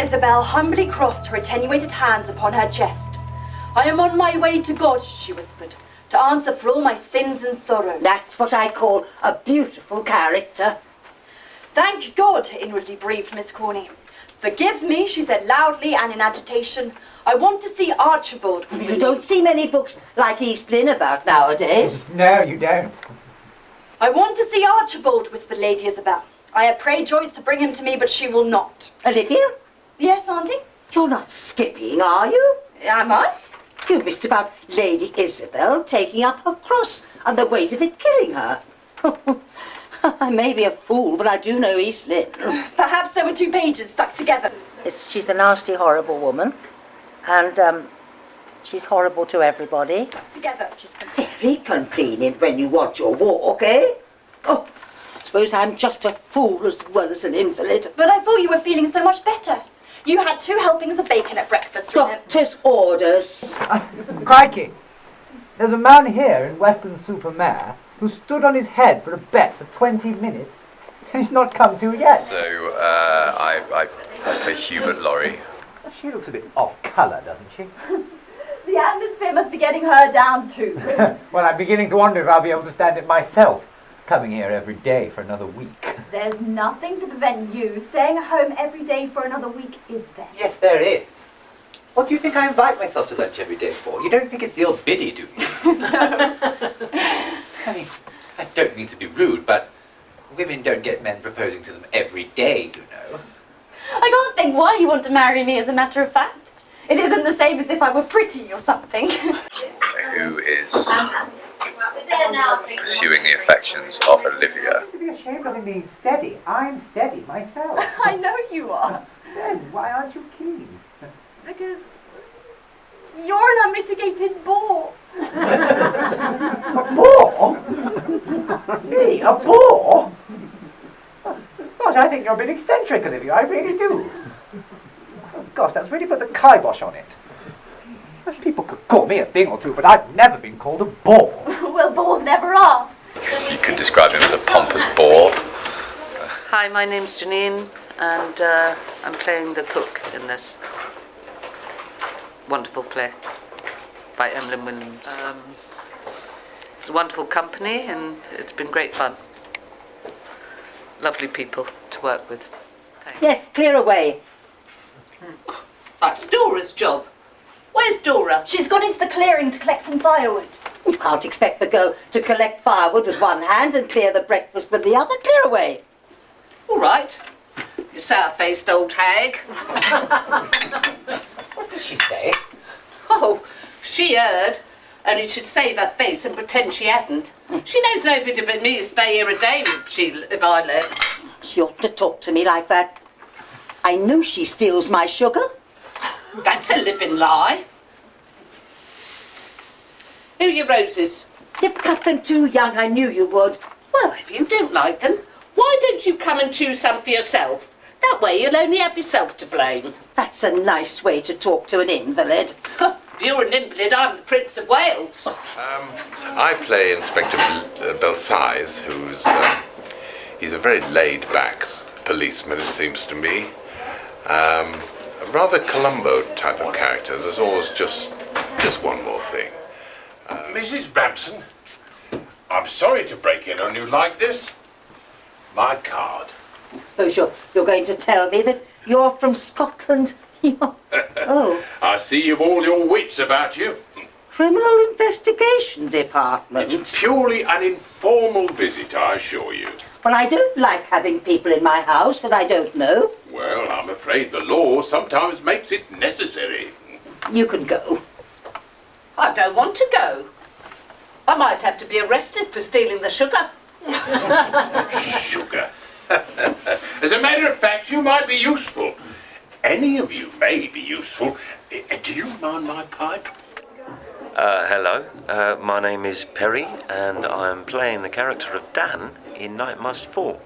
Isabel humbly crossed her attenuated hands upon her chest. I am on my way to God, she whispered, to answer for all my sins and sorrows. That's what I call a beautiful character. Thank God, inwardly breathed Miss Corney. Forgive me, she said loudly and in agitation. I want to see Archibald. You don't see many books like East Lynne about nowadays. No, you don't. I want to see Archibald, whispered Lady Isabel. I have prayed Joyce to bring him to me, but she will not. Olivia? Yes, Auntie? You're not skipping, are you? Am I? You missed about Lady Isabel taking up her cross and the weight of it killing her. I may be a fool, but I do know East Lynne. Perhaps there were 2 pages stuck together. She's a nasty, horrible woman. And she's horrible to everybody. Together. She's very convenient when you want your walk, eh? Oh, I suppose I'm just a fool as well as an invalid. But I thought you were feeling so much better. You had 2 helpings of bacon at breakfast. Doctor's orders. Crikey! There's a man here in Weston-super-Mare who stood on his head for a bet for 20 minutes. He's not come to yet. So, I play Hubert Laurie. She looks a bit off colour, doesn't she? The atmosphere must be getting her down too. Well, I'm beginning to wonder if I'll be able to stand it myself, coming here every day for another week. There's nothing to prevent you staying at home every day for another week, is there? Yes, there is. What do you think I invite myself to lunch every day for? You don't think it's the old biddy, do you? No. I mean, I don't mean to be rude, but women don't get men proposing to them every day, you know. I can't think why you want to marry me, as a matter of fact. It isn't the same as if I were pretty or something. Who is pursuing the affections of Olivia. You'd be ashamed of me being steady. I'm steady myself. I know you are. Then why aren't you keen? Because you're an unmitigated bore. A bore? Me? A bore? Gosh, I think you're a bit eccentric, Olivia. I really do. Oh, gosh, that's really put the kibosh on it. People could call me a thing or two, but I've never been called a bore. Well, bores never are. You could describe him as a pompous bore. Hi, my name's Janine, and I'm playing the cook in this wonderful play by Emlyn Williams. It's a wonderful company, and it's been great fun. Lovely people to work with. Thanks. Yes, clear away. That's Dora's job. Where's Dora? She's gone into the clearing to collect some firewood. You can't expect the girl to collect firewood with one hand and clear the breakfast with the other. Clear away. All right. You sour-faced old hag. What does she say? Oh, she heard, and you should save her face and pretend she hadn't. She knows nobody but me stay here a day if I left. She ought to talk to me like that. I know she steals my sugar. That's a living lie. Who are your roses? You've cut them too young. I knew you would. Well, if you don't like them, why don't you come and choose some for yourself? That way you'll only have yourself to blame. That's a nice way to talk to an invalid. If you're an invalid, I'm the Prince of Wales. I play Inspector Belsize, who's he's a very laid-back policeman, it seems to me. A rather Columbo type of character. There's always just one more thing. Mrs. Bramson, I'm sorry to break in on you like this. My card. Suppose you're going to tell me that you're from Scotland. Oh. I see you've all your wits about you. Criminal Investigation Department. It's purely an informal visit, I assure you. Well, I don't like having people in my house that I don't know. Well, I'm afraid the law sometimes makes it necessary. You can go. I don't want to go. I might have to be arrested for stealing the sugar. Sugar. As a matter of fact, you might be useful. Any of you may be useful. Do you mind my pipe? Hello, my name is Perry, and I'm playing the character of Dan in Night Must Fall.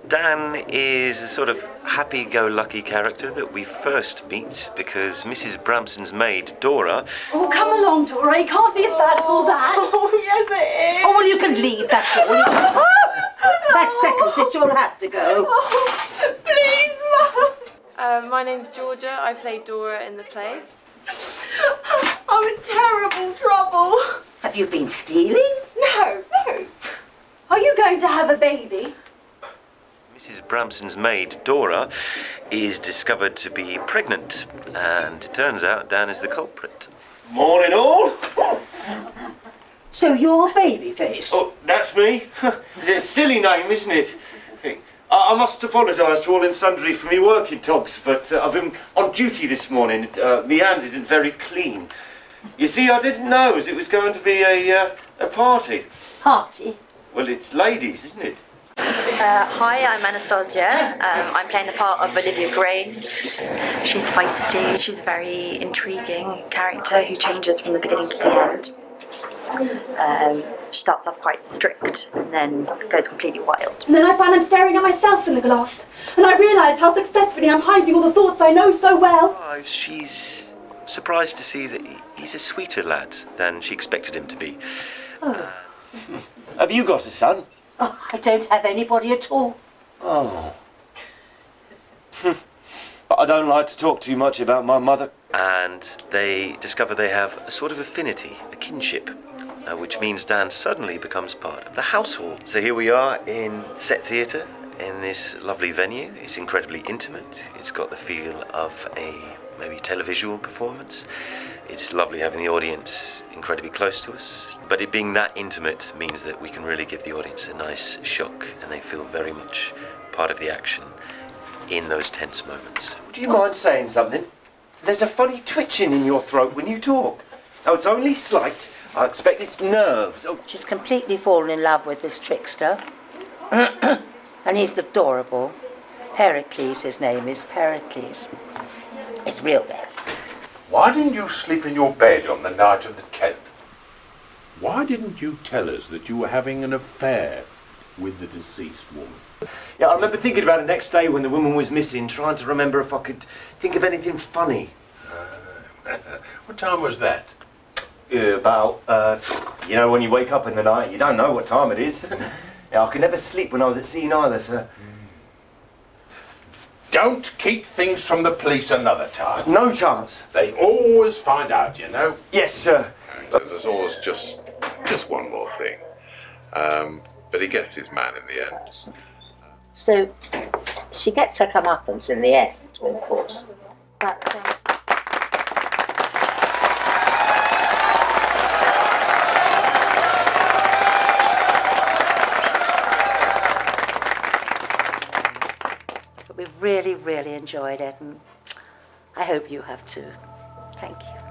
Dan is a sort of happy-go-lucky character that we first meet because Mrs. Bramson's maid, Dora... Oh, come along, Dora. It can't be as bad as all that. Oh, yes, it is. Oh, well, you can leave, that's all. That settles it, you'll have to go. Oh, please, Mum. My name's Georgia. I played Dora in the play. I'm in terrible trouble. Have you been stealing? No. Are you going to have a baby? Mrs. Bramson's maid, Dora, is discovered to be pregnant, and it turns out Dan is the culprit. Morning all. So you're Babyface? Oh, that's me. It's a silly name, isn't it? I must apologise to all and sundry for me working togs, but I've been on duty this morning. Me hands isn't very clean. You see, I didn't know as it was going to be a party. Party? Well, it's ladies, isn't it? Hi, I'm Anastasia. I'm playing the part of Olivia Grange. She's feisty. She's a very intriguing character who changes from the beginning to the end. She starts off quite strict and then goes completely wild. And then I find I'm staring at myself in the glass. And I realise how successfully I'm hiding all the thoughts I know so well. Oh, she's surprised to see that he's a sweeter lad than she expected him to be. Have you got a son? Oh, I don't have anybody at all. Oh. But I don't like to talk too much about my mother. And they discover they have a sort of affinity, a kinship, which means Dan suddenly becomes part of the household. So here we are in Set Theatre, in this lovely venue. It's incredibly intimate. It's got the feel of a maybe televisual performance. It's lovely having the audience incredibly close to us. But it being that intimate means that we can really give the audience a nice shock, and they feel very much part of the action in those tense moments. Do you mind saying something? There's a funny twitching in your throat when you talk. Oh, it's only slight. I expect it's nerves. Oh. She's completely fallen in love with this trickster. And he's adorable. Pericles, his name is Pericles. It's real bad. Why didn't you sleep in your bed on the night of the 10th? Why didn't you tell us that you were having an affair with the deceased woman? Yeah, I remember thinking about it next day when the woman was missing, trying to remember if I could think of anything funny. What time was that? About, you know, when you wake up in the night, you don't know what time it is. Yeah, I could never sleep when I was at sea neither, sir. Don't keep things from the police another time. No chance. They always find out, you know. Yes, sir. And there's always just one more thing. But he gets his man in the end. So she gets her comeuppance in the end, of course. But we really, really enjoyed it, and I hope you have too. Thank you.